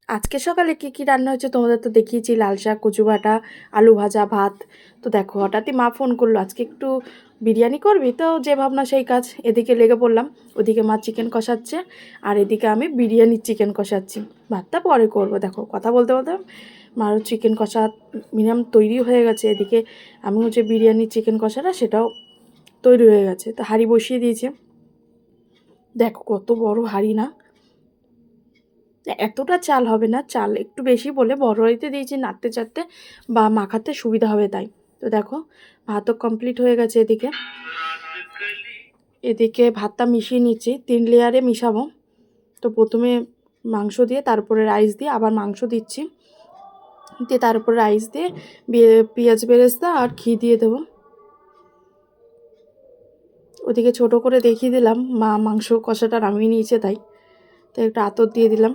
আজকে সকালে কি রান্না হয়েছে তোমাদের তো দেখিয়েছি, লাল শাক, কচু বাটা, আলু ভাজা, ভাত। তো দেখো হঠাৎই মা ফোন করলো, আজকে একটু বিরিয়ানি করবি? তো যে ভাবনা সেই কাজ, এদিকে লেগে পড়লাম। ওদিকে মা চিকেন কষাচ্ছে আর এদিকে আমি বিরিয়ানির চিকেন কষাচ্ছি। ভাতটা পরে করব। দেখো কথা বলতে বলতে মারও চিকেন কষা মিনিমাম তৈরি হয়ে গেছে। এদিকে আমিও যে বিরিয়ানির চিকেন কষাটা সেটাও তৈরি হয়ে গেছে। তো হাঁড়ি বসিয়ে দিয়েছে। দেখো কত বড় হাঁড়ি না, এতটা চাল হবে না, চাল একটু বেশি বলে বড় হাঁড়িতে দিয়েছি, নাড়তে চাড়তে বা মাখাতে সুবিধা হবে তাই। তো দেখো ভাতও কমপ্লিট হয়ে গেছে। এদিকে এদিকে ভাতটা মিশিয়ে নিচ্ছি, 3 লেয়ারে মিশাবো। তো প্রথমে মাংস দিয়ে, তারপরে রাইস দিয়ে, আবার মাংস দিচ্ছি, দিয়ে তারপরে রাইস দিয়ে পেঁয়াজ বেরেস্তা আর ঘি দিয়ে দেবো। ওদিকে ছোট করে দেখিয়ে দিলাম, মা মাংস কষাটা নামিয়ে নিয়েছে তাই। তো একটু আতর দিয়ে দিলাম,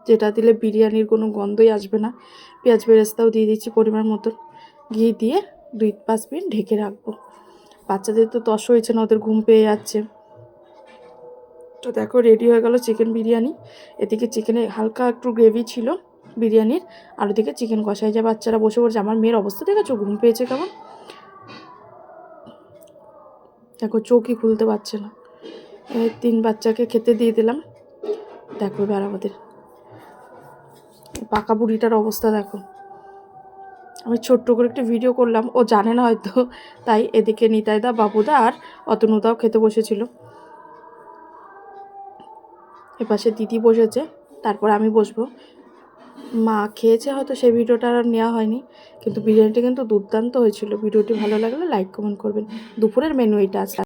যেটা দিলে বিরিয়ানির কোনো গন্ধই আসবে না। পেঁয়াজ বেরেস্তাও দিয়ে দিচ্ছি পরিমাণ মতো, ঘি দিয়ে 2-5 মিনিট ঢেকে রাখবো। বাচ্চাদের তো তস হয়েছে না, ওদের ঘুম পেয়ে যাচ্ছে। তো দেখো রেডি হয়ে গেল চিকেন বিরিয়ানি। এদিকে চিকেনে হালকা একটু গ্রেভি ছিল বিরিয়ানির, আর ওদিকে চিকেন কষাই। যে বাচ্চারা বসে পড়ছে, আমার মেয়ের অবস্থা দেখেছো, ঘুম পেয়েছে কেমন। দেখো চোখই খুলতে পারছে না। 3 বাচ্চাকে খেতে দিয়ে দিলাম। দেখো এবার আমাদের পাকা বুড়িটার অবস্থা দেখো। আমি ছোট্ট করে একটা ভিডিও করলাম, ও জানে না হয়তো, তাই। এদিকে নিতাইদা, বাবুদা আর অতনুদাও খেতে বসেছিল। এপাশে দিদি বসেছে, তারপর আমি বসবো। মা খেয়েছে হয়তো, সেই ভিডিওটা আর নেওয়া হয়নি, কিন্তু বিরিয়ানিটা কিন্তু দুর্দান্ত হয়েছিল। ভিডিওটি ভালো লাগলে লাইক কমেন্ট করবেন। দুপুরের মেনু এটা আছে।